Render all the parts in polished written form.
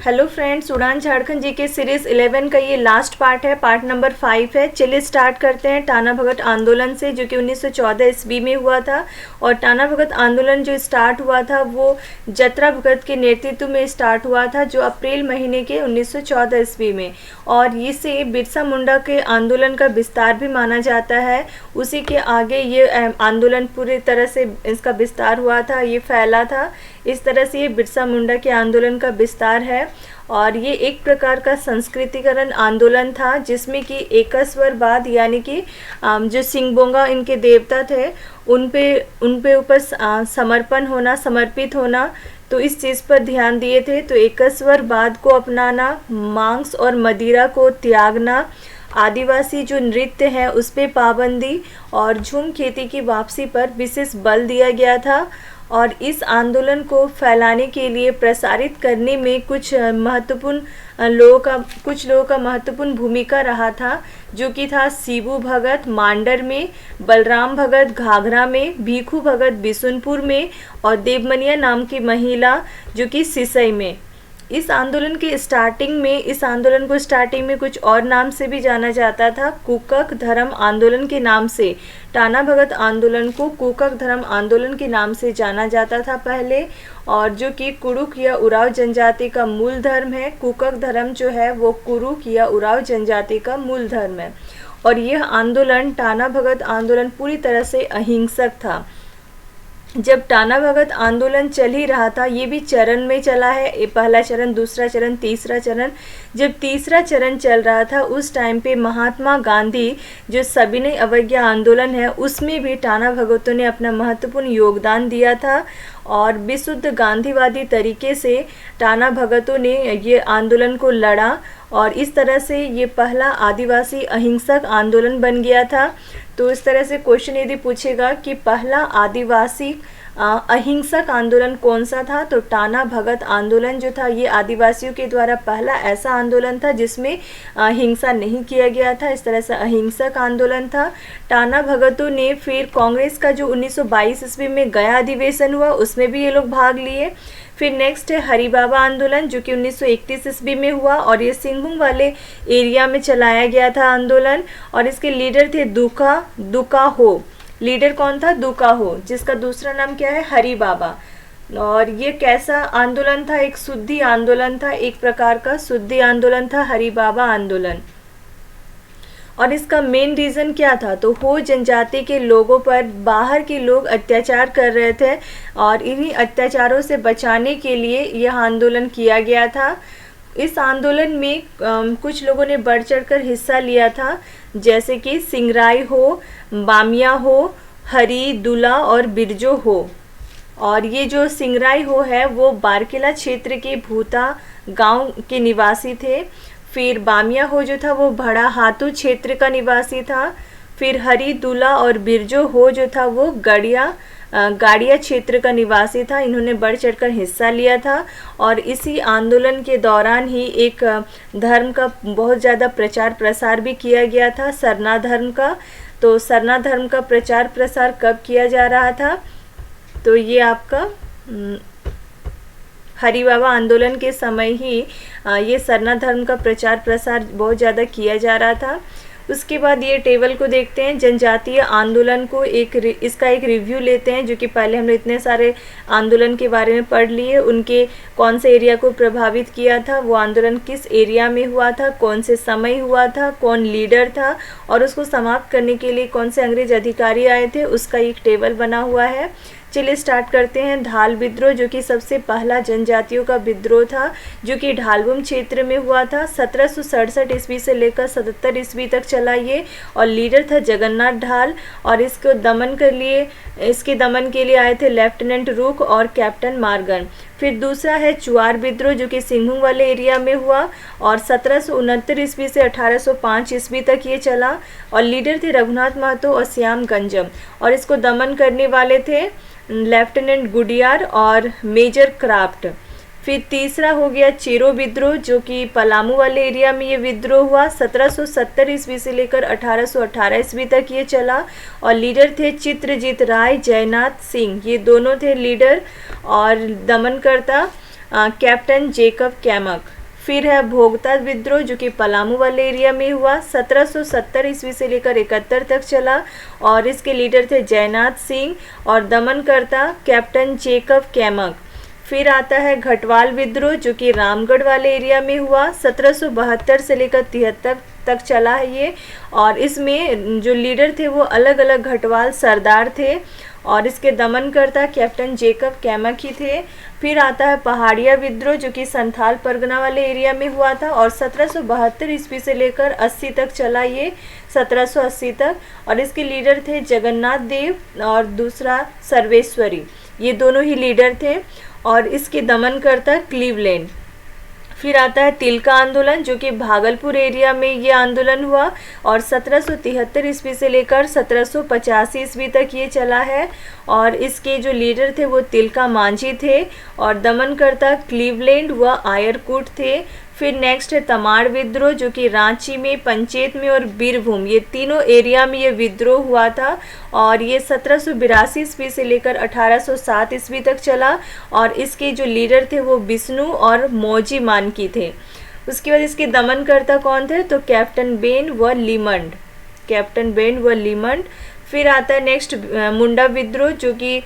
Hello friends, उड़ान झारखंड जी के series 11 का ये लास्ट पार्ट है, पार्ट नंबर 5 है। चलिए स्टार्ट करते हैं टाना भगत आंदोलन से, जो कि 1914 ईस्वी में हुआ था। और टाना भगत आंदोलन जो स्टार्ट हुआ था वो जतरा भगत के नेतृत्व में स्टार्ट हुआ था, जो अप्रैल महीने के 1914 ईस्वी में। और इसे बिरसा मुंडा के आंदोलन का विस्तार भी माना जाता है। उसी के आगे ये आंदोलन पूरी तरह से इसका विस्तार हुआ था, ये फैला था। इस तरह से ये बिरसा मुंडा के आंदोलन का विस्तार है। और ये एक प्रकार का संस्कृतिकरण आंदोलन था, जिसमें कि एकस्वरवाद यानी कि जो सिंगबोंगा इनके देवता थे उन पे ऊपर समर्पित होना, तो इस चीज़ पर ध्यान दिए थे। तो एकस्वरवाद को अपनाना, मांस और मदिरा को त्यागना, आदिवासी जो नृत्य है उस पर पाबंदी और झूम खेती की वापसी पर विशेष बल दिया गया था। और इस आंदोलन को फैलाने के लिए, प्रसारित करने में कुछ लोगों का महत्वपूर्ण भूमिका रहा था, जो कि था शिबू भगत मांडर में, बलराम भगत घाघरा में, भीखू भगत बिशुनपुर में और देवमनिया नाम की महिला जो कि सिसई में। इस आंदोलन को स्टार्टिंग में कुछ और नाम से भी जाना जाता था, कुकक धर्म आंदोलन के नाम से। टाना भगत आंदोलन को कुकक धर्म आंदोलन के नाम से जाना जाता था पहले, और जो कि कुरुक या उराव जनजाति का मूल धर्म है। कुकक धर्म जो है वो कुरुक या उराव जनजाति का मूल धर्म है। और यह आंदोलन, टाना भगत आंदोलन, पूरी तरह से अहिंसक था। जब टाना भगत आंदोलन चल ही रहा था, ये भी चरण में चला है, ये पहला चरण, दूसरा चरण, तीसरा चरण। जब तीसरा चरण चल रहा था उस टाइम पे महात्मा गांधी जो सविनय अवज्ञा आंदोलन है उसमें भी टाना भगतों ने अपना महत्वपूर्ण योगदान दिया था। और विशुद्ध गांधीवादी तरीके से टाना भगतों ने ये आंदोलन को लड़ा, और इस तरह से ये पहला आदिवासी अहिंसक आंदोलन बन गया था। तो इस तरह से क्वेश्चन यदि पूछेगा कि पहला आदिवासी अहिंसक आंदोलन कौन सा था, तो टाना भगत आंदोलन जो था ये आदिवासियों के द्वारा पहला ऐसा आंदोलन था जिसमें हिंसा नहीं किया गया था। इस तरह से अहिंसक आंदोलन था। टाना भगतों ने फिर कांग्रेस का जो 1922 ईस्वी में गया अधिवेशन हुआ उसमें भी ये लोग भाग लिए। फिर नेक्स्ट है हरि बाबा आंदोलन, जो कि 1931 ईस्वी में हुआ, और ये सिंहभूम वाले एरिया में चलाया गया था आंदोलन। और इसके लीडर थे दुका हो। लीडर कौन था? दुका हो, जिसका दूसरा नाम क्या है? हरि बाबा। और ये कैसा आंदोलन था? एक शुद्धि आंदोलन था, एक प्रकार का शुद्धि आंदोलन था हरि बाबा आंदोलन। और इसका मेन रीज़न क्या था? तो हो जनजाति के लोगों पर बाहर के लोग अत्याचार कर रहे थे, और इन्हीं अत्याचारों से बचाने के लिए यह आंदोलन किया गया था। इस आंदोलन में कुछ लोगों ने बढ़ चढ़कर हिस्सा लिया था, जैसे कि सिंगराई हो, बामिया हो, हरी, दुला और बिरजो हो। और ये जो सिंगराई हो है वो बारकेला क्षेत्र के भूता गांव के निवासी थे। फिर बामिया हो जो था वो भड़ा हातू क्षेत्र का निवासी था। फिर हरी, दुला और बिरजो हो जो था वो गाड़िया क्षेत्र का निवासी था। इन्होंने बढ़ चढ़कर हिस्सा लिया था। और इसी आंदोलन के दौरान ही एक धर्म का बहुत ज़्यादा प्रचार प्रसार भी किया गया था, सरना धर्म का। तो सरना धर्म का प्रचार प्रसार कब किया जा रहा था? तो ये आपका हरि बाबा आंदोलन के समय ही ये सरना धर्म का प्रचार प्रसार बहुत ज़्यादा किया जा रहा था। उसके बाद ये टेबल को देखते हैं, जनजातीय आंदोलन को इसका एक रिव्यू लेते हैं, जो कि पहले हमने इतने सारे आंदोलन के बारे में पढ़ लिए। उनके कौन से एरिया को प्रभावित किया था, वो आंदोलन किस एरिया में हुआ था, कौन से समय हुआ था, कौन लीडर था, और उसको समाप्त करने के लिए कौन से अंग्रेज अधिकारी आए थे, उसका एक टेबल बना हुआ है। चलिए स्टार्ट करते हैं। ढाल विद्रोह, जो कि सबसे पहला जनजातियों का विद्रोह था, जो कि ढालबुम क्षेत्र में हुआ था। 1767 ईस्वी से लेकर 77 ईस्वी तक चला ये, और लीडर था जगन्नाथ ढाल। और इसके दमन के लिए आए थे लेफ्टिनेंट रूक और कैप्टन मार्गन। फिर दूसरा है चुआर विद्रोह, जो कि सिंहभूम वाले एरिया में हुआ, और 1769 ईस्वी से 1805 ईस्वी तक ये चला। और लीडर थे रघुनाथ महतो और श्याम गंजम, और इसको दमन करने वाले थे लेफ्टिनेंट गुडियार और मेजर क्राफ्ट। फिर तीसरा हो गया चेरो विद्रोह, जो कि पलामू वाले एरिया में ये विद्रोह हुआ। 1770 ईस्वी से लेकर 1818 ईस्वी तक ये चला, और लीडर थे चित्रजीत राय, जयनाथ सिंह, ये दोनों थे लीडर और दमनकर्ता। Captain Jacob कैमक। फिर है भोगता विद्रोह जो कि पलामू वाले एरिया में हुआ, 1770 ईस्वी से लेकर 71 तक चला और इसके लीडर थे जयनाथ सिंह और दमनकर्ता कैप्टन जेकब कैमक। फिर आता है घटवाल विद्रोह जो कि रामगढ़ वाले एरिया में हुआ, 1772 से लेकर 73 तक चला है ये, और इसमें जो लीडर थे वो अलग अलग घटवाल सरदार थे और इसके दमनकर्ता कैप्टन जेकब कैमक ही थे। फिर आता है पहाड़िया विद्रोह जो कि संथाल परगना वाले एरिया में हुआ था और 1772 ईस्वी से लेकर 80 तक चला ये, 1780 तक, और इसके लीडर थे जगन्नाथ देव और दूसरा सर्वेश्वरी, ये दोनों ही लीडर थे और इसके दमनकर्ता क्लीवलैंड। फिर आता है तिलका आंदोलन जो कि भागलपुर एरिया में ये आंदोलन हुआ और 1773 ईस्वी से लेकर 1785 ईस्वी तक ये चला है और इसके जो लीडर थे वो तिलका मांझी थे और दमनकर्ता क्लीवलैंड व आयरकूट थे। फिर नेक्स्ट है तमाड़ विद्रोह जो कि रांची में, पंचेत में और बीरभूम, ये तीनों एरिया में ये विद्रोह हुआ था और ये 1782 ईस्वी से लेकर 1807 ईस्वी तक चला और इसके जो लीडर थे वो विष्णु और मौजी मानकी थे। उसके बाद इसके दमनकर्ता कौन थे, तो कैप्टन बेन व लीमंड, कैप्टन बेन व लीमंड। फिर आता है नेक्स्ट मुंडा विद्रोह जो कि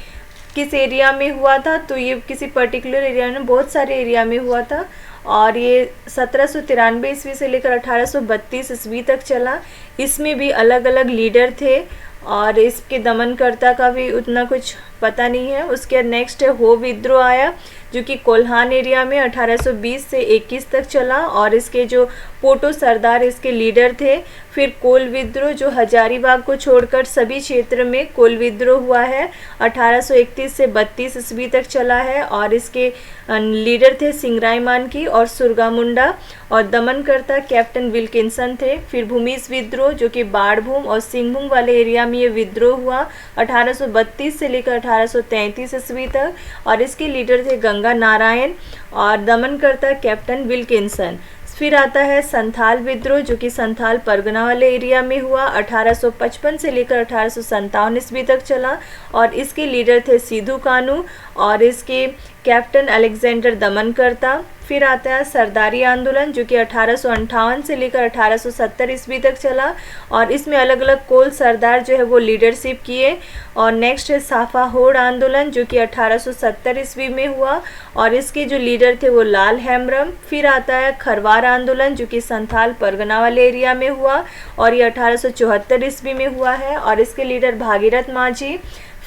किस एरिया में हुआ था, तो ये किसी पर्टिकुलर एरिया में, बहुत सारे एरिया में हुआ था और ये 1793 ईस्वी से लेकर 1832 ईस्वी तक चला। इसमें भी अलग अलग लीडर थे और इसके दमनकर्ता का भी उतना कुछ पता नहीं है। उसके बाद नेक्स्ट है हो विद्रोह आया जो कि कोल्हान एरिया में 1820 से 21 तक चला और इसके जो पोटो सरदार इसके लीडर थे। फिर कोल विद्रोह जो हजारीबाग को छोड़कर सभी क्षेत्र में कोल विद्रोह हुआ है, 1831 से 32 ईस्वी तक चला है और इसके लीडर थे सिंगराई मानकी और सुरगा मुंडा और दमनकर्ता कैप्टन विल्किंसन थे। फिर भूमिज विद्रोह जो कि बाड़भूम और सिंहभूम वाले एरिया में ये विद्रोह हुआ 1832 से लेकर 1833 ईस्वी तक और इसके लीडर थे गंगा नारायण और दमनकर्ता कैप्टन विल्किंसन। फिर आता है संथाल विद्रोह जो कि संथाल परगना वाले एरिया में हुआ, 1855 से लेकर 1857 ईस्वी तक चला और इसके लीडर थे सिद्धू कानू और इसके कैप्टन अलेक्जेंडर दमनकर्ता। फिर आता है सरदारी आंदोलन जो कि 1858 से लेकर 1870 ईस्वी तक चला और इसमें अलग अलग कोल सरदार जो है वो लीडरशिप किए। और नेक्स्ट है साफा होड़ आंदोलन जो कि 1870 ईस्वी में हुआ और इसके जो लीडर थे वो लाल हेम्ब्रम। फिर आता है खरवार आंदोलन जो कि संथाल परगना वाले एरिया में हुआ और ये 1874 ईस्वी में हुआ है और इसके लीडर भागीरथ माझी।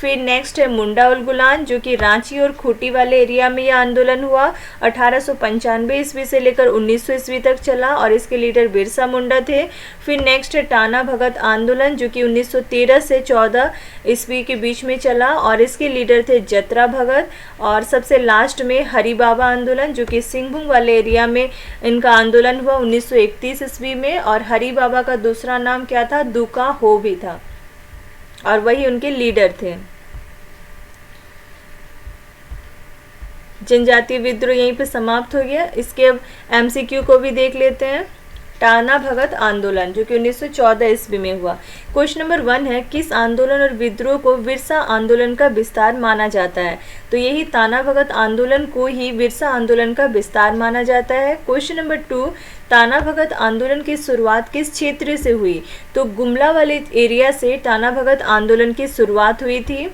फिर नेक्स्ट है मुंडा उल गुलान जो कि रांची और खूंटी वाले एरिया में यह आंदोलन हुआ, 1895 ईस्वी से लेकर 1900 ईस्वी तक चला और इसके लीडर बिरसा मुंडा थे। फिर नेक्स्ट है टाना भगत आंदोलन जो कि 1913 से 14 ईस्वी के बीच में चला और इसके लीडर थे जतरा भगत। और सबसे लास्ट में हरि बाबा आंदोलन जो कि सिंहभूम वाले एरिया में इनका आंदोलन हुआ 1931 ईस्वी में और हरि बाबा का दूसरा नाम क्या था, दुका हो भी था और वही उनके लीडर थे। जनजातीय विद्रोह यहीं पे समाप्त हो गया। इसके अब एमसीक्यू को भी देख लेते हैं। टाना भगत आंदोलन जो कि 1914 ईस्वी में हुआ। क्वेश्चन नंबर 1 है, किस आंदोलन और विद्रोह को बिरसा आंदोलन का विस्तार माना जाता है? तो यही ताना भगत आंदोलन को ही बिरसा आंदोलन का विस्तार माना जाता है। क्वेश्चन नंबर 2, ताना भगत आंदोलन की शुरुआत किस क्षेत्र से हुई? तो गुमला वाले एरिया से टाना भगत आंदोलन की शुरुआत हुई थी।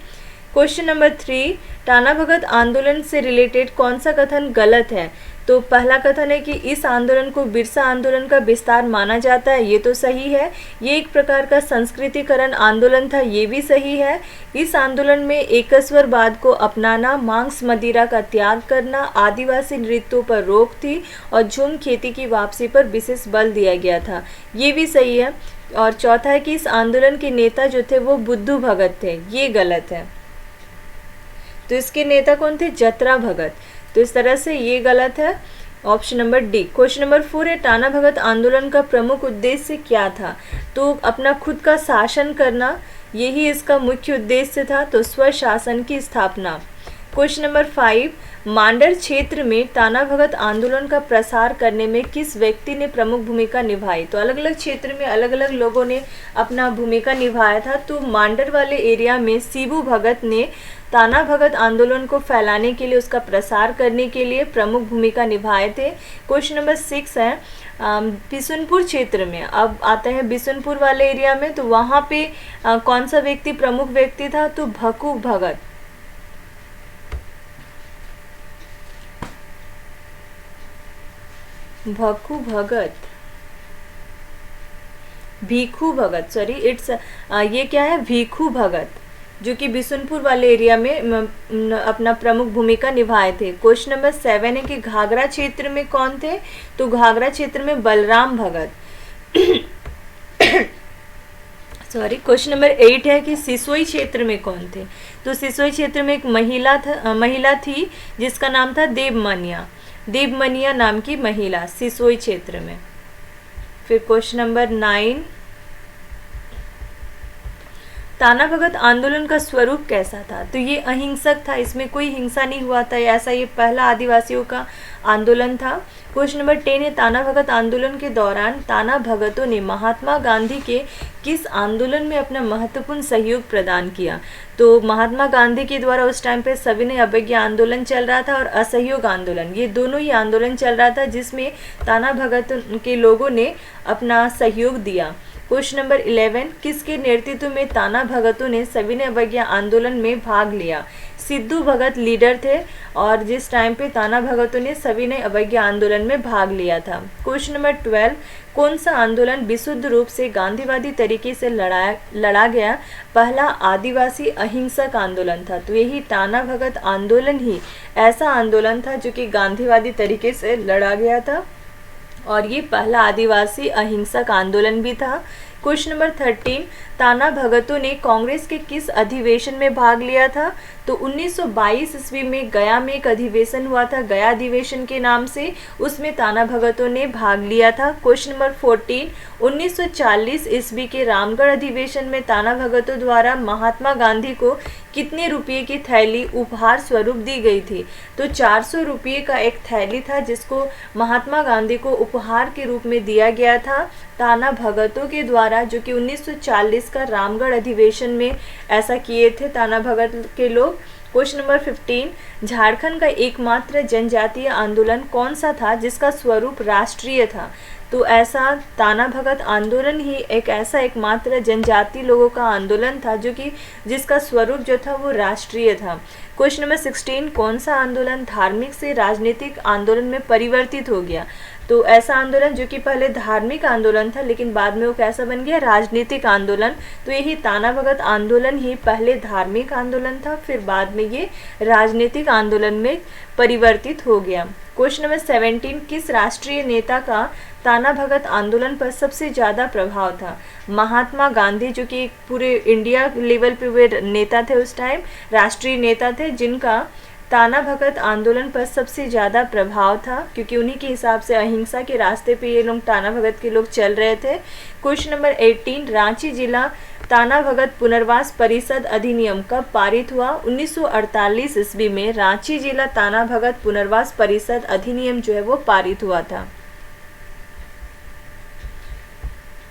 क्वेश्चन नंबर 3, टाना भगत आंदोलन से रिलेटेड कौन सा कथन गलत है? तो पहला कथन है कि इस आंदोलन को बिरसा आंदोलन का विस्तार माना जाता है, ये तो सही है। ये एक प्रकार का संस्कृतिकरण आंदोलन था, ये भी सही है। इस आंदोलन में एकस्वरवाद को अपनाना, मांस मदिरा का त्याग करना, आदिवासी नृत्यों पर रोक थी और झूम खेती की वापसी पर विशेष बल दिया गया था, ये भी सही है। और चौथा है कि इस आंदोलन के नेता जो थे वो बुद्धू भगत थे, ये गलत है। तो इसके नेता कौन थे? जतरा भगत। तो इस तरह से ये गलत है, option number D. Question number 4 है, टाना भगत आंदोलन का प्रमुख उद्देश्य क्या था? तो अपना खुद का शासन करना, यही इसका मुख्य उद्देश्य था, तो स्वशासन की स्थापना। क्वेश्चन नंबर 5, मांडर क्षेत्र में टाना भगत आंदोलन का प्रसार करने में किस व्यक्ति ने प्रमुख भूमिका निभाई? तो अलग अलग क्षेत्र में अलग अलग लोगों ने अपना भूमिका निभाया था। तो मांडर वाले एरिया में शिबू भगत ने ताना भगत आंदोलन को फैलाने के लिए, उसका प्रसार करने के लिए प्रमुख भूमिका निभाए थे। क्वेश्चन नंबर 6 है बिशुनपुर क्षेत्र में, अब आते हैं बिशुनपुर वाले एरिया में, तो वहाँ पे कौन सा व्यक्ति प्रमुख व्यक्ति था, तो भक्कू भगत। भक्कू भगत, भीखू भगत, सॉरी इट्स ये क्या है, भीखू भगत, जो कि बिशुनपुर वाले एरिया में अपना प्रमुख भूमिका निभाए थे। क्वेश्चन नंबर 7 है कि घाघरा क्षेत्र में कौन थे, तो घाघरा क्षेत्र में बलराम भगत। सॉरी, क्वेश्चन नंबर 8 है कि सिसोई क्षेत्र में कौन थे, तो सिसोई क्षेत्र में एक महिला थी जिसका नाम था देवमनिया, देवमनिया नाम की महिला सिसोई क्षेत्र में। फिर क्वेश्चन नंबर 9, ताना भगत आंदोलन का स्वरूप कैसा था, तो ये अहिंसक था, इसमें कोई हिंसा नहीं हुआ था, ऐसा ये पहला आदिवासियों का आंदोलन था। क्वेश्चन नंबर 10 है ताना भगत आंदोलन के दौरान ताना भगतों ने महात्मा गांधी के किस आंदोलन में अपना महत्वपूर्ण सहयोग प्रदान किया, तो महात्मा गांधी के द्वारा उस टाइम पे सविनय अवज्ञा आंदोलन चल रहा था और असहयोग आंदोलन, ये दोनों ही आंदोलन चल रहा था जिसमें ताना भगत के लोगों ने अपना सहयोग दिया। क्वेश्चन नंबर 11, किसके नेतृत्व में ताना भगतों ने सविनय अवज्ञा आंदोलन में भाग लिया, सिद्धू भगत लीडर थे और जिस टाइम पे ताना भगतों ने सविनय अवज्ञा आंदोलन में भाग लिया था। क्वेश्चन नंबर 12, कौन सा आंदोलन विशुद्ध रूप से गांधीवादी तरीके से लड़ा गया पहला आदिवासी अहिंसक आंदोलन था, तो यही ताना भगत आंदोलन ही ऐसा आंदोलन था जो कि गांधीवादी तरीके से लड़ा गया था और ये पहला आदिवासी अहिंसक आंदोलन भी था। क्वेश्चन नंबर 13, ताना भगतों ने कांग्रेस के किस अधिवेशन में भाग लिया था, तो 1922 ईस्वी में गया में एक अधिवेशन हुआ था, गया अधिवेशन के नाम से, उसमें ताना भगतों ने भाग लिया था। क्वेश्चन नंबर 14, 1940 ईस्वी के रामगढ़ अधिवेशन में ताना भगतों द्वारा महात्मा गांधी को कितने रुपये की थैली उपहार स्वरूप दी गई थी, तो 400 रुपये का एक थैली था जिसको महात्मा गांधी को उपहार के रूप में दिया गया था ताना भगतों के द्वारा, जो कि 1940 का रामगढ़ अधिवेशन में ऐसा किए थे ताना भगत के लोग। क्वेश्चन नंबर 15, झारखंड का एकमात्र जनजातीय आंदोलन कौन सा था जिसका स्वरूप राष्ट्रीय था, तो ऐसा ताना भगत आंदोलन ही एक ऐसा एकमात्र जनजाति लोगों का आंदोलन था जो कि जिसका स्वरूप जो था वो राष्ट्रीय था। क्वेश्चन नंबर 16, कौन सा आंदोलन धार्मिक से राजनीतिक आंदोलन में परिवर्तित हो गया, तो ऐसा आंदोलन जो कि पहले धार्मिक आंदोलन था लेकिन बाद में वो कैसा बन गया, राजनीतिक आंदोलन, तो यही ताना भगत आंदोलन ही पहले धार्मिक आंदोलन था फिर बाद में ये राजनीतिक आंदोलन में परिवर्तित हो गया। क्वेश्चन नंबर 17, किस राष्ट्रीय नेता का ताना भगत आंदोलन पर सबसे ज़्यादा प्रभाव था, महात्मा गांधी, जो कि पूरे इंडिया लेवल पे वे नेता थे, उस टाइम राष्ट्रीय नेता थे जिनका ताना भगत आंदोलन पर सबसे ज़्यादा प्रभाव था क्योंकि उन्हीं के हिसाब से अहिंसा के रास्ते पे ये लोग ताना भगत के लोग चल रहे थे। क्वेश्चन नंबर 18, रांची जिला ताना भगत पुनर्वास परिषद अधिनियम कब पारित हुआ, 1948 ईस्वी में रांची जिला ताना भगत पुनर्वास परिषद अधिनियम जो है वो पारित हुआ था।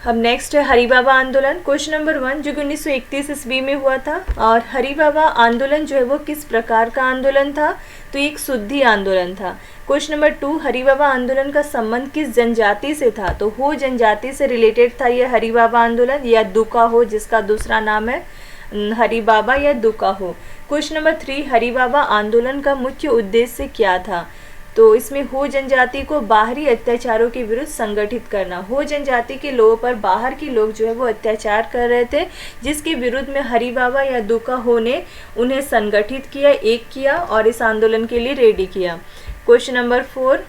अब नेक्स्ट है हरि बाबा आंदोलन। क्वेश्चन नंबर 1 जो कि 1931 ईस्वी में हुआ था और हरि बाबा आंदोलन जो है वो किस प्रकार का आंदोलन था, तो एक शुद्धि आंदोलन था। क्वेश्चन नंबर 2 हरि बाबा आंदोलन का संबंध किस जनजाति से था, तो हो जनजाति से रिलेटेड था ये हरि बाबा आंदोलन या दुका हो जिसका दूसरा नाम है हरि बाबा या दुका हो। क्वेश्चन नंबर 3 हरि बाबा आंदोलन का मुख्य उद्देश्य क्या था, तो इसमें हो जनजाति को बाहरी अत्याचारों के विरुद्ध संगठित करना, हो जनजाति के लोगों पर बाहर के लोग जो है वो अत्याचार कर रहे थे जिसके विरुद्ध में हरि बाबा या दुका हो ने उन्हें संगठित किया, एक किया और इस आंदोलन के लिए रेडी किया। क्वेश्चन नंबर 4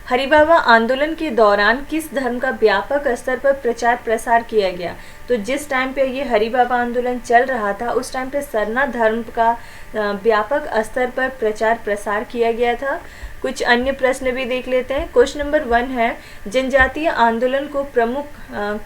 हरि बाबा आंदोलन के दौरान किस धर्म का व्यापक स्तर पर प्रचार प्रसार किया गया, तो जिस टाइम पे ये हरि बाबा आंदोलन चल रहा था उस टाइम पे सरना धर्म का व्यापक स्तर पर प्रचार प्रसार किया गया था। कुछ अन्य प्रश्न भी देख लेते हैं। क्वेश्चन नंबर 1 है जनजातीय आंदोलन को प्रमुख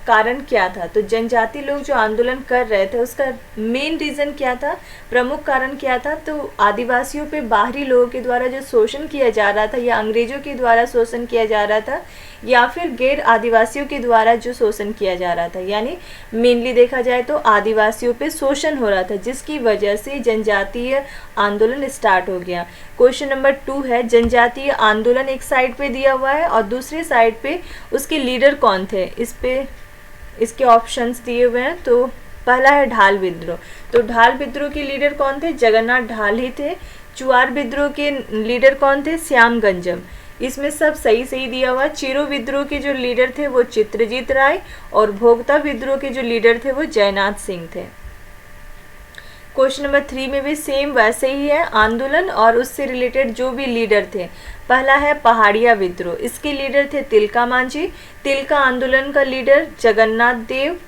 कारण क्या था, तो जनजाति लोग जो आंदोलन कर रहे थे उसका मेन रीज़न क्या था, प्रमुख कारण क्या था, तो आदिवासियों पे बाहरी लोगों के द्वारा जो शोषण किया जा रहा था या अंग्रेजों के द्वारा शोषण किया जा रहा था या फिर गैर आदिवासियों के द्वारा जो शोषण किया जा रहा था, यानी मेनली देखा जाए तो आदिवासियों पे शोषण हो रहा था, जिसकी वजह से जनजातीय आंदोलन स्टार्ट हो गया। क्वेश्चन नंबर 2 है, जनजातीय आंदोलन एक साइड पे दिया हुआ है और दूसरे साइड पे उसके लीडर कौन थे, इस पे इसके ऑप्शंस दिए हुए हैं। तो पहला है ढाल विद्रोह। तो ढाल विद्रोह के लीडर कौन थे, जगन्नाथ ढाल ही थे। चुआर विद्रोह के लीडर कौन थे, श्याम गंजम। इसमें सब सही सही दिया हुआ। चीरो विद्रोह के जो लीडर थे वो चित्रजीत राय और भोगता विद्रोह के जो लीडर थे वो जयनाथ सिंह थे। क्वेश्चन नंबर 3 में भी सेम वैसे ही है, आंदोलन और उससे रिलेटेड जो भी लीडर थे। पहला है पहाड़िया विद्रोह, इसके लीडर थे तिलका मांझी। तिलका आंदोलन का लीडर जगन्नाथ देव,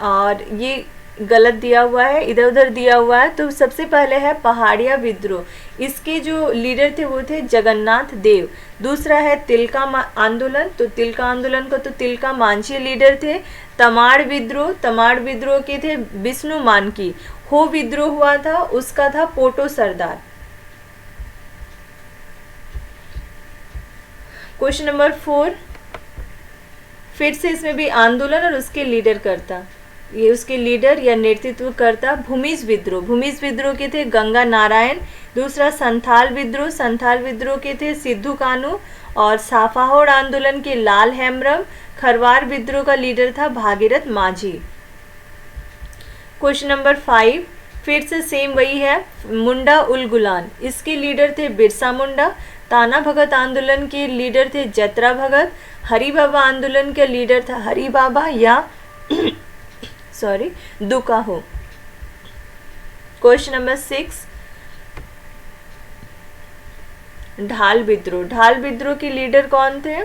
और ये गलत दिया हुआ है, इधर उधर दिया हुआ है। तो सबसे पहले है पहाड़िया विद्रोह, इसके जो लीडर थे वो थे जगन्नाथ देव। दूसरा है तिलका आंदोलन, तो तिलका आंदोलन का तो तिलका मांझी लीडर थे। तमाड़ विद्रोह, तमाड़ विद्रोह के थे विष्णु मानकी। हो विद्रोह हुआ था, उसका था पोटो सरदार। क्वेश्चन नंबर 4, फिर से इसमें भी आंदोलन और उसके लीडर करता, ये उसके लीडर या नेतृत्व करता भूमिज विद्रोह। भूमिज विद्रोह के थे गंगा नारायण। दूसरा संथाल विद्रोह, संथाल विद्रोह के थे सिद्धू कानू। और साफाहोड़ आंदोलन के लाल हेम्ब्रम। खरवार विद्रोह का लीडर था भागीरथ माझी। क्वेश्चन नंबर 5, फिर से सेम वही है, मुंडा उल गुलान, इसके लीडर थे बिरसा मुंडा। ताना भगत आंदोलन के लीडर थे जतरा भगत। हरि बाबा आंदोलन के लीडर था हरि बाबा या दुका हो। क्वेश्चन नंबर 6, ढाल विद्रोह। ढाल विद्रोह के लीडर कौन थे,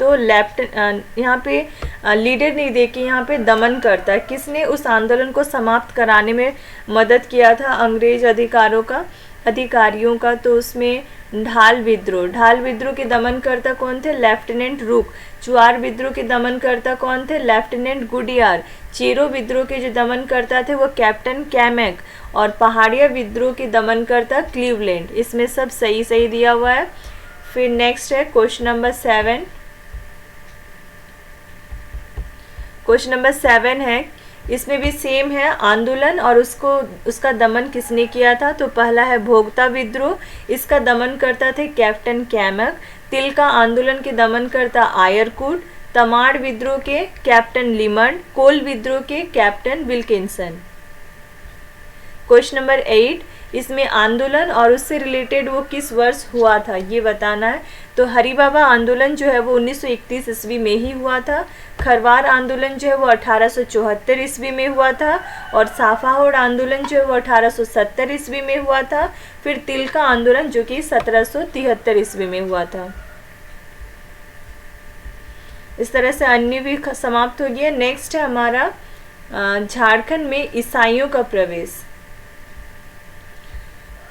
तो यहाँ पे लीडर नहीं देके यहाँ पे दमन करता, किसने उस आंदोलन को समाप्त कराने में मदद किया था अंग्रेज अधिकारियों का, तो उसमें ढाल विद्रोह। ढाल विद्रोह के दमनकर्ता कौन थे, लेफ्टिनेंट रूक। चुआर विद्रोह के दमनकर्ता कौन थे, लेफ्टिनेंट गुडियार। चेरो विद्रोह के जो दमनकर्ता थे वो कैप्टन कैमेक। और पहाड़िया विद्रोह के दमनकर्ता क्लीवलैंड। इसमें सब सही सही दिया हुआ है। फिर नेक्स्ट है क्वेश्चन नंबर 7। क्वेश्चन नंबर 7 है, इसमें भी सेम है, आंदोलन और उसका दमन किसने किया था। तो पहला है भोगता विद्रोह, इसका दमन करता थे कैप्टन कैमक। तिलका आंदोलन के दमन करता आयरकूट। तमाड़ विद्रोह के कैप्टन लिमंड। कोल विद्रोह के कैप्टन विल्किंसन। क्वेश्चन नंबर 8, इसमें आंदोलन और उससे रिलेटेड वो किस वर्ष हुआ था ये बताना है। तो हरि बाबा आंदोलन जो है वो 1931 ईस्वी में ही हुआ था। खरवार आंदोलन जो है वो 1874 ईस्वी में हुआ था। और साफाहोड़ आंदोलन जो है वो 1870 ईस्वी में हुआ था। फिर तिलका आंदोलन जो कि 1773 ईस्वी में हुआ था। इस तरह से अन्य भी समाप्त हो गया। नेक्स्ट है हमारा झारखंड में ईसाइयों का प्रवेश।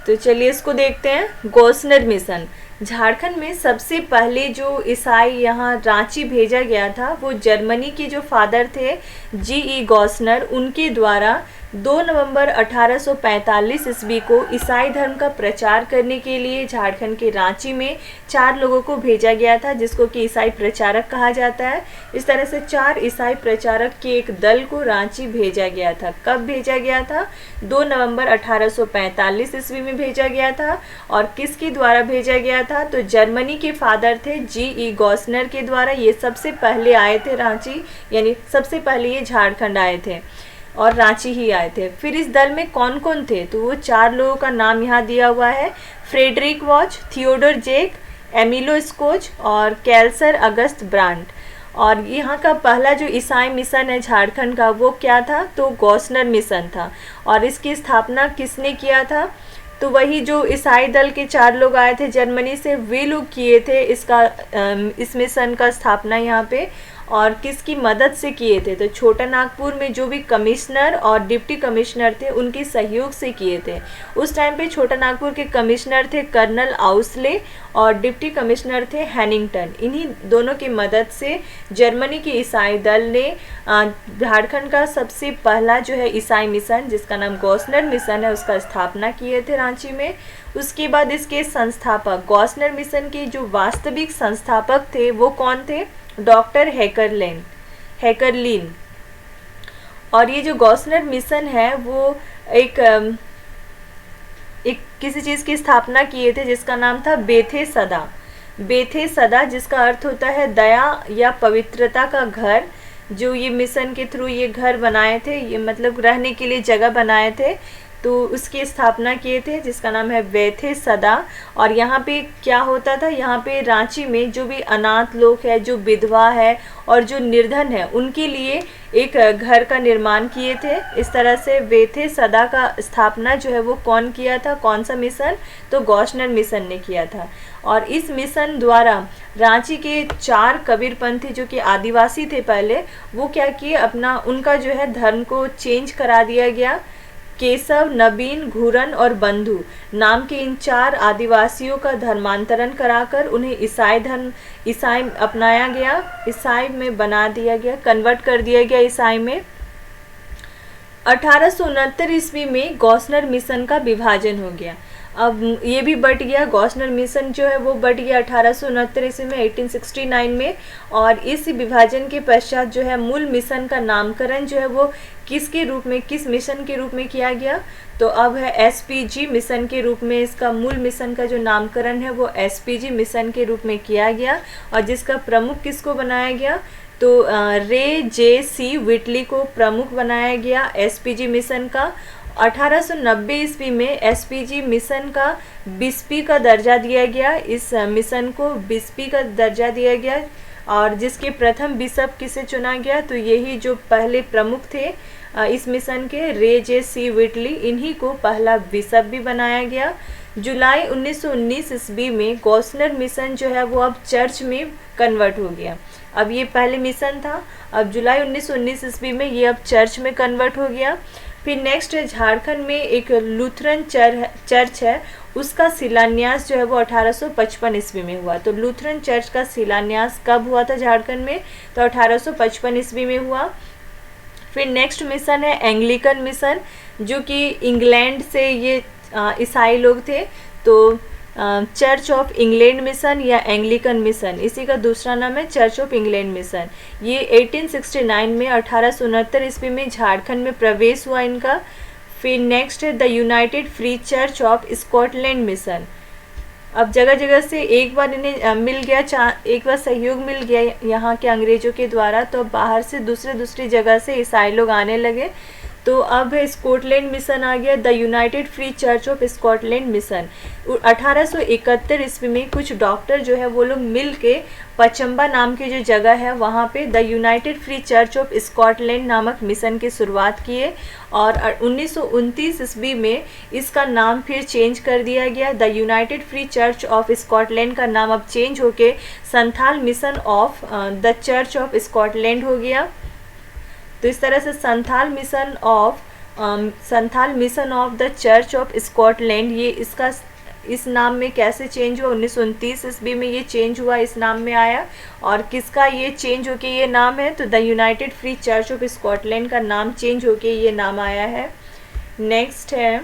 तो चलिए इसको देखते हैं। गॉसनर मिशन, झारखंड में सबसे पहले जो ईसाई यहाँ रांची भेजा गया था वो जर्मनी के जो फादर थे जी.ई. गॉसनर, उनके द्वारा 2 नवंबर 1845 ईस्वी को ईसाई धर्म का प्रचार करने के लिए झारखंड के रांची में 4 लोगों को भेजा गया था, जिसको कि ईसाई प्रचारक कहा जाता है। इस तरह से 4 ईसाई प्रचारक के एक दल को रांची भेजा गया था। कब भेजा गया था, 2 नवंबर 1845 ईस्वी में भेजा गया था। और किसके द्वारा भेजा गया था, तो जर्मनी के फादर थे जी.ई. गॉसनर के द्वारा ये सबसे पहले आए थे रांची, यानी सबसे पहले ये झारखंड आए थे और रांची ही आए थे। फिर इस दल में कौन कौन थे, तो वो 4 लोगों का नाम यहाँ दिया हुआ है। फ्रेडरिक वॉच, थियोडोर जेक, एमिलो स्कोच और कैल्सर अगस्त ब्रांड। और यहाँ का पहला जो ईसाई मिशन है झारखंड का वो क्या था, तो गॉसनर मिशन था। और इसकी स्थापना किसने किया था, तो वही जो ईसाई दल के 4 लोग आए थे जर्मनी से, वे लोग किए थे इस मिशन का स्थापना यहाँ पे। और किसकी मदद से किए थे, तो छोटा नागपुर में जो भी कमिश्नर और डिप्टी कमिश्नर थे उनके सहयोग से किए थे। उस टाइम पे छोटा नागपुर के कमिश्नर थे कर्नल आउसले और डिप्टी कमिश्नर थे हैनिंगटन। इन्हीं दोनों की मदद से जर्मनी के ईसाई दल ने झारखंड का सबसे पहला जो है ईसाई मिशन, जिसका नाम गॉसनर मिशन है, उसका स्थापना किए थे रांची में। उसके बाद इसके संस्थापक, गॉसनर मिशन के जो वास्तविक संस्थापक थे वो कौन थे, डॉक्टर हैकरलैंड। हैकरलिन। और ये जो गॉसनर मिशन है वो एक किसी चीज़ की स्थापना किए थे जिसका नाम था बेथे सदा। बेथे सदा जिसका अर्थ होता है दया या पवित्रता का घर। जो ये मिशन के थ्रू ये घर बनाए थे, ये मतलब रहने के लिए जगह बनाए थे, तो उसकी स्थापना किए थे जिसका नाम है बेथे सदा। और यहाँ पे क्या होता था, यहाँ पे रांची में जो भी अनाथ लोग हैं, जो विधवा है और जो निर्धन है, उनके लिए एक घर का निर्माण किए थे। इस तरह से बेथे सदा का स्थापना जो है वो कौन किया था, कौन सा मिशन, तो गॉसनर मिशन ने किया था। और इस मिशन द्वारा रांची के 4 कबीरपंथी जो कि आदिवासी थे पहले, वो क्या किए, अपना उनका जो है धर्म को चेंज करा दिया गया। केशव, नबीन, घूरन और बंधु नाम के इन 4 आदिवासियों का धर्मांतरण कराकर उन्हें ईसाई अपनाया गया, ईसाई में बना दिया गया, कन्वर्ट कर दिया गया ईसाई में। 1869 ईस्वी में गॉसनर मिशन का विभाजन हो गया। अब ये भी बट गया, गॉसनर मिशन जो है वो बट गया 1869 ईस्वी में, 1869 में। और इस विभाजन के पश्चात जो है मूल मिशन का नामकरण जो है वो किसके रूप में, किस मिशन के रूप में किया गया, तो अब है एसपीजी मिशन के रूप में। इसका मूल मिशन का जो नामकरण है वो एसपीजी मिशन के रूप में किया गया। और जिसका प्रमुख किसको बनाया गया, तो रे जे सी विटली को प्रमुख बनाया गया एसपीजी मिशन का। 1890 ईस्वी में एसपीजी मिशन का बिस्पी का दर्जा दिया गया, इस मिशन को बिस्पी का दर्जा दिया गया। और जिसके प्रथम बिशप किसे चुना गया, तो यही जो पहले प्रमुख थे इस मिशन के, रे जे सी विटली, इन्हीं को पहला बिशप भी बनाया गया। जुलाई 1919 ईस्वी में गॉसनर मिशन जो है वो अब चर्च में कन्वर्ट हो गया। अब ये पहले मिशन था, अब जुलाई 1919 ईस्वी में ये अब चर्च में कन्वर्ट हो गया। फिर नेक्स्ट है झारखंड में एक लूथरन चर्च है, उसका शिलान्यास जो है वो 1855 ईस्वी में हुआ। तो लूथरन चर्च का शिलान्यास कब हुआ था झारखंड में, तो 1855 ईस्वी में हुआ। फिर नेक्स्ट मिशन है एंग्लिकन मिशन, जो कि इंग्लैंड से ये ईसाई लोग थे, तो चर्च ऑफ इंग्लैंड मिशन या एंग्लिकन मिशन, इसी का दूसरा नाम है चर्च ऑफ इंग्लैंड मिशन। ये 1869 में 1869 ईस्वी में झारखंड में प्रवेश हुआ इनका। फिर नेक्स्ट है the United free church of Scotland mission. अब जगह जगह से एक बार इन्हें मिल गया, एक बार सहयोग मिल गया यहाँ के अंग्रेज़ों के द्वारा, तो बाहर से दूसरी जगह से ईसाई लोग आने लगे। तो अब है स्कॉटलैंड मिशन आ गया, the United free church of Scotland mission. 1871 ईस्वी में कुछ डॉक्टर जो है वो लोग मिल के पचम्बा नाम की जो जगह है वहाँ पे the United free church of Scotland नामक मिशन की शुरुआत किए। और 1929 ईस्वी में इसका नाम फिर चेंज कर दिया गया, the United free church of Scotland का नाम अब चेंज होके Santhal mission of the church of Scotland हो गया। तो इस तरह से Santhal mission of the church of Scotland, ये इसका इस नाम में कैसे चेंज हुआ, 1929 ईस्वी में ये चेंज हुआ, इस नाम में आया। और किसका ये चेंज होके ये नाम है, तो the United free church of Scotland का नाम चेंज होके ये नाम आया है। नेक्स्ट है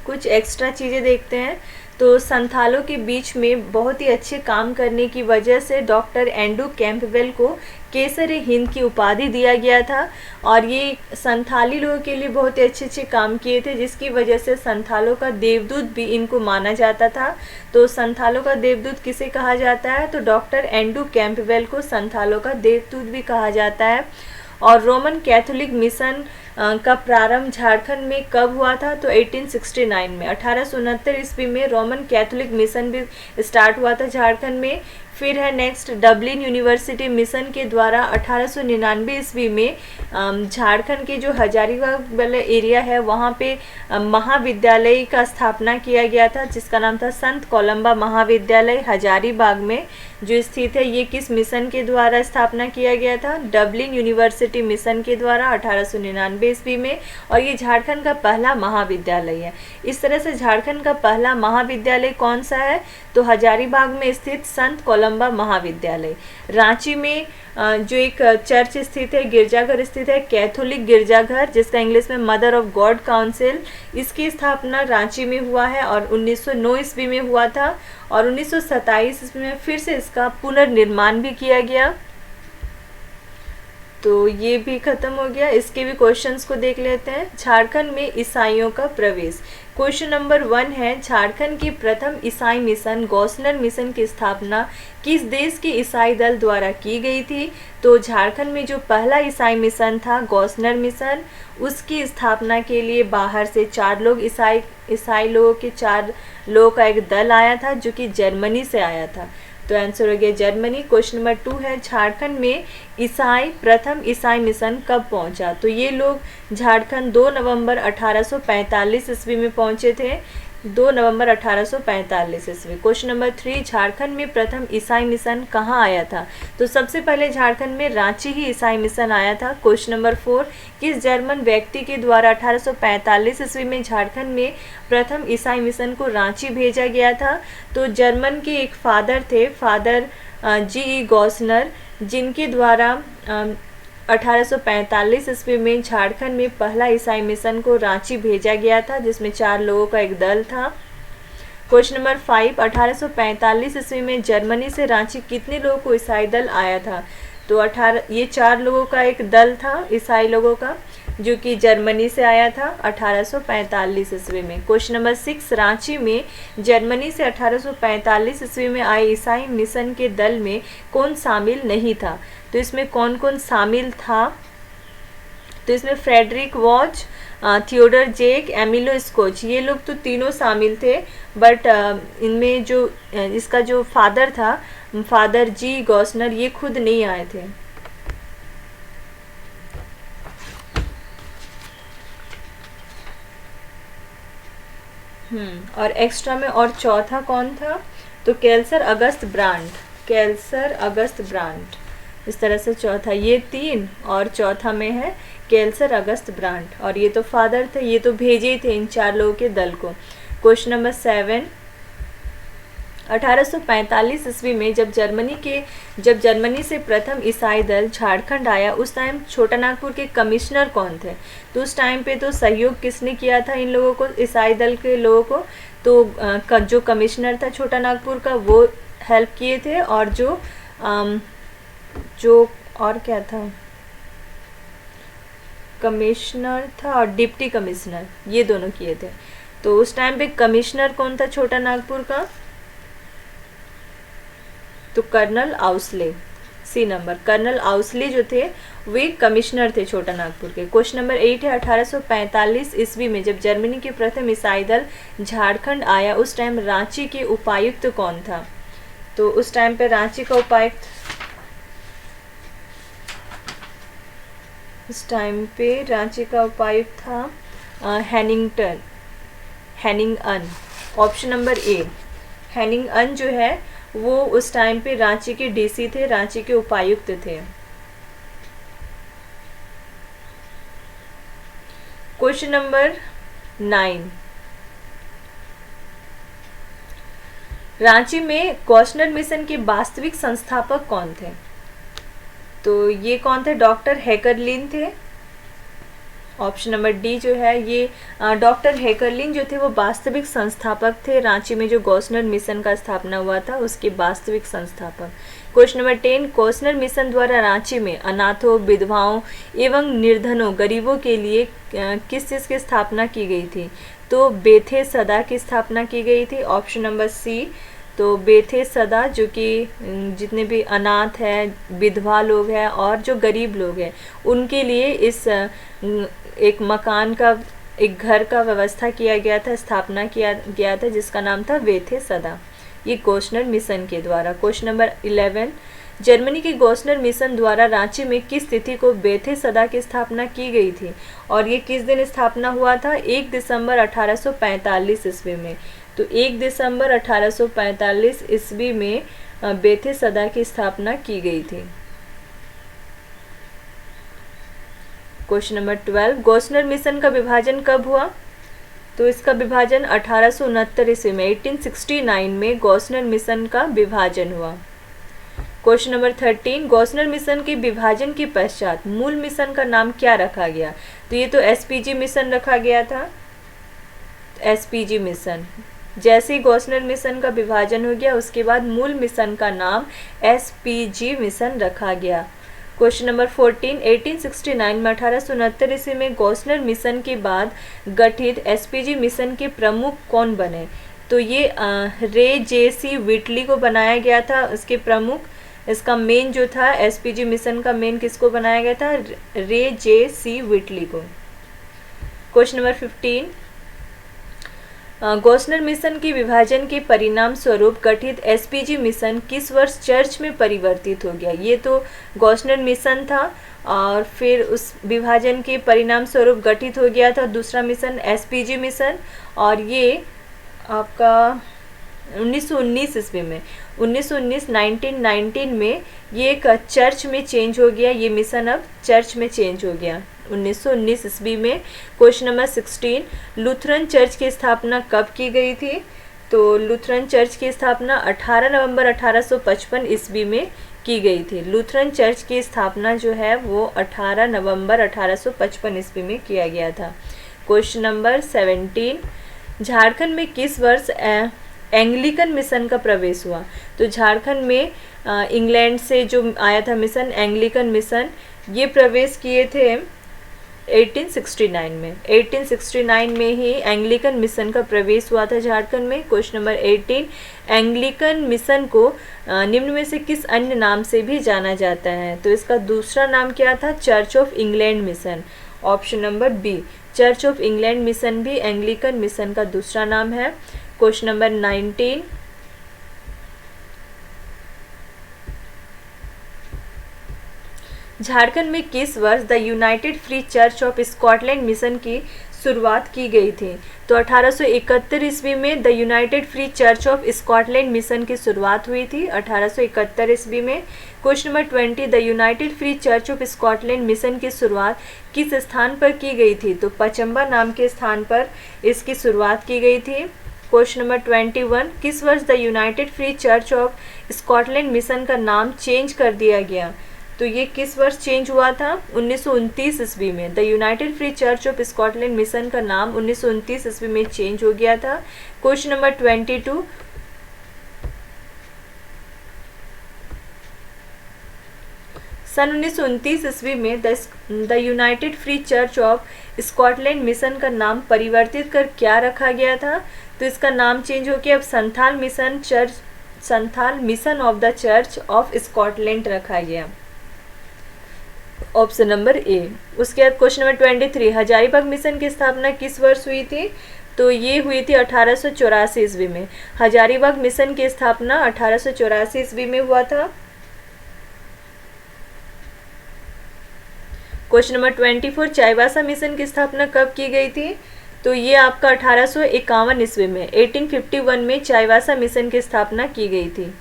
कुछ एक्स्ट्रा चीज़ें देखते हैं। तो संथालों के बीच में बहुत ही अच्छे काम करने की वजह से डॉक्टर एंड्रू कैंपबेल को केसर हिंद की उपाधि दिया गया था। और ये संथाली लोगों के लिए बहुत ही अच्छे काम किए थे, जिसकी वजह से संथालों का देवदूत भी इनको माना जाता था। तो संथालों का देवदूत किसे कहा जाता है, तो डॉक्टर एंड्रू कैंपबेल को संथालों का देवदूत भी कहा जाता है। और रोमन कैथोलिक मिशन का प्रारंभ झारखंड में कब हुआ था, तो 1869 में, 1869 ईस्वी में रोमन कैथोलिक मिशन भी स्टार्ट हुआ था झारखंड में। फिर है नेक्स्ट डबलिन यूनिवर्सिटी मिशन के द्वारा 1899 ईस्वी में झारखंड के जो हजारीबाग वाला एरिया है वहाँ पे महाविद्यालय का स्थापना किया गया था, जिसका नाम था संत कोलंबा महाविद्यालय हजारीबाग में जो स्थित है। ये किस मिशन के द्वारा स्थापना किया गया था, डबलिन यूनिवर्सिटी मिशन के द्वारा 1899 ईस्वी में। और ये झारखंड का पहला महाविद्यालय है। इस तरह से झारखंड का पहला महाविद्यालय कौन सा है, तो हजारीबाग में स्थित संत कोलंबा महाविद्यालय। रांची में जो एक चर्च स्थित है, गिरजाघर स्थित है, कैथोलिक गिरजाघर, जिसका इंग्लिश में मदर ऑफ गॉड काउंसिल, इसकी स्थापना रांची में हुआ है और 1909 ईस्वी में हुआ था। और 1927 ईस्वी में फिर से इसका पुनर्निर्माण भी किया गया। तो ये भी खत्म हो गया। इसके भी क्वेश्चंस को देख लेते हैं। झारखंड में ईसाइयों का प्रवेश। क्वेश्चन नंबर 1 है, झारखंड की प्रथम ईसाई मिशन गौसनर मिशन की स्थापना किस देश के ईसाई दल द्वारा की गई थी? तो झारखंड में जो पहला ईसाई मिशन था गौसनर मिशन, उसकी स्थापना के लिए बाहर से 4 लोग ईसाई लोगों के 4 लोगों का एक दल आया था जो कि जर्मनी से आया था। तो आंसर हो गया जर्मनी। क्वेश्चन नंबर 2 है, झारखंड में प्रथम ईसाई मिशन कब पहुंचा? तो ये लोग झारखंड 2 नवंबर 1845 ईस्वी में पहुंचे थे। 2 नवंबर 1845 ईस्वी। क्वेश्चन नंबर 3, झारखंड में प्रथम ईसाई मिशन कहाँ आया था? तो सबसे पहले झारखंड में रांची ही ईसाई मिशन आया था। क्वेश्चन नंबर 4, किस जर्मन व्यक्ति के द्वारा 1845 ईस्वी में झारखंड में प्रथम ईसाई मिशन को रांची भेजा गया था? तो जर्मन के एक फादर थे, फादर जी.ई. गौसनर, जिनके द्वारा 1845 ईस्वी में झारखंड में पहला ईसाई मिशन को रांची भेजा गया था, जिसमें 4 लोगों का एक दल था। क्वेश्चन नंबर 5, 1845 ईस्वी में जर्मनी से रांची कितने लोगों को ईसाई दल आया था? तो ये 4 लोगों का एक दल था ईसाई लोगों का, जो कि जर्मनी से आया था 1845 ईस्वी में। क्वेश्चन नंबर 6, रांची में जर्मनी से 1845 ईस्वी में आए ईसाई मिशन के दल में कौन शामिल नहीं था? तो इसमें कौन कौन शामिल था? तो इसमें फ्रेडरिक वॉच, थियोडर जेक, एमिलो स्कोच, ये लोग तो तीनों शामिल थे, बट इनमें जो इसका जो फादर था, फादर जी गौसनर, ये खुद नहीं आए थे। और एक्स्ट्रा में और चौथा कौन था? तो केल्सर अगस्त ब्रांड, केल्सर अगस्त ब्रांड, इस तरह से चौथा, ये 3 और चौथा में है केल्सर अगस्त ब्रांड। और ये तो फादर थे, ये तो भेजे ही थे इन 4 लोगों के दल को। क्वेश्चन नंबर 7, 1845 ईस्वी में जब जर्मनी से प्रथम ईसाई दल झारखंड आया, उस टाइम छोटा नागपुर के कमिश्नर कौन थे? तो उस टाइम पे तो सहयोग किसने किया था इन लोगों को, ईसाई दल के लोगों को? तो जो कमिश्नर था छोटा नागपुर का, वो हेल्प किए थे। और जो और क्या था, कमिश्नर था और डिप्टी कमिश्नर, ये दोनों किए थे। तो उस टाइम पे कमिश्नर कौन था छोटा नागपुर का? तो कर्नल आउसले, सी नंबर, कर्नल आउसले जो थे वे कमिश्नर थे छोटा नागपुर के। क्वेश्चन नंबर 8 है, 1845 ईस्वी में जब जर्मनी के प्रथम ईसाई दल झारखंड आया, उस टाइम रांची के उपायुक्त कौन था? तो उस टाइम पे रांची का उपायुक्त, उस टाइम पे रांची का उपायुक्त था हेनिंगअन। ऑप्शन नंबर ए, हेनिंगअन जो है वो उस टाइम पे रांची के डीसी थे, रांची के उपायुक्त थे। क्वेश्चन नंबर 9, रांची में गौसनर मिशन के वास्तविक संस्थापक कौन थे? तो ये कौन थे? डॉक्टर हैकरलिन थे। ऑप्शन नंबर डी जो है ये डॉक्टर हैकरलिन जो थे वो वास्तविक संस्थापक थे। रांची में जो गौसनर मिशन का स्थापना हुआ था उसके वास्तविक संस्थापक। क्वेश्चन नंबर 10, गौसनर मिशन द्वारा रांची में अनाथों, विधवाओं एवं निर्धनों, गरीबों के लिए किस चीज़ की स्थापना की गई थी? तो बेथे सदा की स्थापना की गई थी। ऑप्शन नंबर सी, तो बेथे सदा, जो कि जितने भी अनाथ हैं, विधवा लोग हैं और जो गरीब लोग हैं, उनके लिए इस एक मकान का, एक घर का व्यवस्था किया गया था, स्थापना किया गया था, जिसका नाम था बेथे सदा, ये गौसनर मिशन के द्वारा। क्वेश्चन नंबर 11, जर्मनी के गौसनर मिशन द्वारा रांची में किस तिथि को बेथे सदा की स्थापना की गई थी? और ये किस दिन स्थापना हुआ था? 1 दिसंबर 1845 ईस्वी में। तो 1 दिसंबर 1845 ईस्वी में बेथे सदा की स्थापना की गई थी। क्वेश्चन नंबर 12, गौसनर मिशन का विभाजन कब हुआ? तो इसका विभाजन 1869 ईस्वी में, 1869 में गौसनर मिशन का विभाजन हुआ। क्वेश्चन नंबर 13, गौसनर मिशन के विभाजन के पश्चात मूल मिशन का नाम क्या रखा गया? तो ये तो एसपीजी मिशन रखा गया था, एसपीजी मिशन। जैसे ही गौसनर मिशन का विभाजन हो गया उसके बाद मूल मिशन का नाम एसपीजी मिशन रखा गया। क्वेश्चन नंबर 14, 1869 में 1869 ईस्वी में गॉसनर मिशन के बाद गठित एसपीजी मिशन के प्रमुख कौन बने? तो ये रे जे सी व्हिटली को बनाया गया था इसके प्रमुख। इसका मेन जो था एसपीजी मिशन का मेन किसको बनाया गया था? रे जे सी व्हिटली को। क्वेश्चन नंबर 15, गॉसनर मिशन के विभाजन के परिणाम स्वरूप गठित एसपीजी मिशन किस वर्ष चर्च में परिवर्तित हो गया? ये तो गॉसनर मिशन था और फिर उस विभाजन के परिणाम स्वरूप गठित हो गया था दूसरा मिशन एसपीजी मिशन, और ये आपका 1919 ईस्वी में 1919 में ये एक चर्च में चेंज हो गया। ये मिशन अब चर्च में चेंज हो गया 1919 ईस्वी में। क्वेश्चन नंबर 16, लूथरन चर्च की स्थापना कब की गई थी? तो लूथरन चर्च की स्थापना 18 नवंबर 1855 ईस्वी में की गई थी। लूथरन चर्च की स्थापना जो है वो 18 नवंबर 1855 ईस्वी में किया गया था। क्वेश्चन नंबर 17, झारखंड में किस वर्ष एंग्लिकन मिशन का प्रवेश हुआ? तो झारखंड में इंग्लैंड से जो आया था मिशन एंग्लिकन मिशन, ये प्रवेश किए थे 1869 में। 1869 में ही एंग्लिकन मिशन का प्रवेश हुआ था झारखंड में। क्वेश्चन नंबर 18, एंग्लिकन मिशन को निम्न में से किस अन्य नाम से भी जाना जाता है? तो इसका दूसरा नाम क्या था? Church of England mission. Option number B, Church of England mission भी एंग्लिकन मिशन का दूसरा नाम है। क्वेश्चन नंबर 19, झारखंड में किस वर्ष the United free church of Scotland mission की शुरुआत की गई थी? तो 1871 ईस्वी में the United free church of Scotland mission की शुरुआत हुई थी 1871 ईस्वी में। Question number 20, the United free church of Scotland mission की शुरुआत किस स्थान पर की गई थी? तो पचम्बा नाम के स्थान पर इसकी शुरुआत की गई थी। क्वेश्चन नंबर 21, किस वर्ष the United free church of Scotland mission का नाम चेंज कर दिया गया? तो ये किस वर्ष चेंज हुआ था? 1929 ईस्वी में। The United free church of Scotland mission का नाम 1929 ईस्वी में चेंज हो गया था। क्वेश्चन नंबर 22, सन 1929 ईस्वी में the United free church of Scotland mission का नाम परिवर्तित कर क्या रखा गया था? तो इसका नाम चेंज होकर अब Santhal mission of the church of Scotland रखा गया। Option number A. उसके बाद क्वेश्चन नंबर 23, हजारीबाग मिशन की स्थापना किस वर्ष हुई थी? तो ये हुई थी 1884 ईस्वी में। हजारीबाग मिशन की स्थापना 1884 ईस्वी में हुआ था। क्वेश्चन नंबर 24, चाईबासा मिशन की स्थापना कब की गई थी? तो ये आपका 1851 ईस्वी में 1851 में चाईबासा मिशन की स्थापना की गई थी।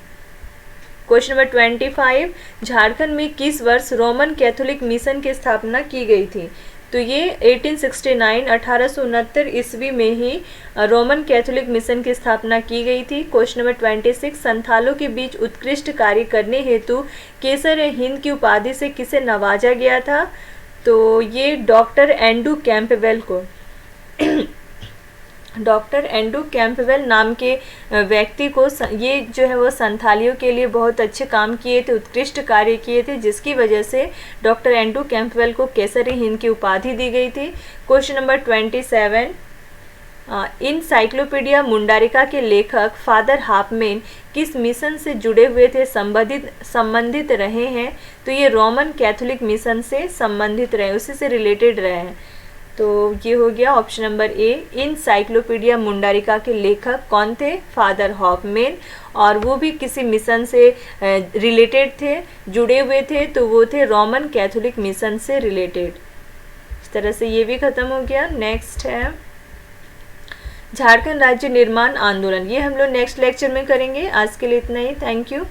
क्वेश्चन नंबर 25, झारखंड में किस वर्ष रोमन कैथोलिक मिशन की स्थापना की गई थी? तो ये 1869 ईस्वी में ही रोमन कैथोलिक मिशन की स्थापना की गई थी। क्वेश्चन नंबर 26, संथालों के बीच उत्कृष्ट कार्य करने हेतु केसर हिंद की उपाधि से किसे नवाजा गया था? तो ये डॉक्टर एंड्रू कैंपबेल को डॉक्टर एंड्रू कैंपबेल नाम के व्यक्ति को ये जो है वो संथालियों के लिए बहुत अच्छे काम किए थे, उत्कृष्ट कार्य किए थे, जिसकी वजह से डॉक्टर एंड्रू कैंपबेल को केसरी हिंद की उपाधि दी गई थी। क्वेश्चन नंबर 27, इनसाइक्लोपीडिया मुंडारिका के लेखक फादर हाफमैन किस मिशन से जुड़े हुए थे, संबंधित रहे हैं? तो ये रोमन कैथोलिक मिशन से संबंधित रहे, उसी से रिलेटेड रहे हैं। तो ये हो गया option number A. Encyclopaedia Mundarica के लेखक कौन थे? फादर हॉफमैन, और वो भी किसी मिशन से रिलेटेड थे, जुड़े हुए थे, तो वो थे रोमन कैथोलिक मिशन से रिलेटेड। इस तरह से ये भी खत्म हो गया। नेक्स्ट है झारखंड राज्य निर्माण आंदोलन। ये हम लोग नेक्स्ट लेक्चर में करेंगे। आज के लिए इतना ही। Thank you.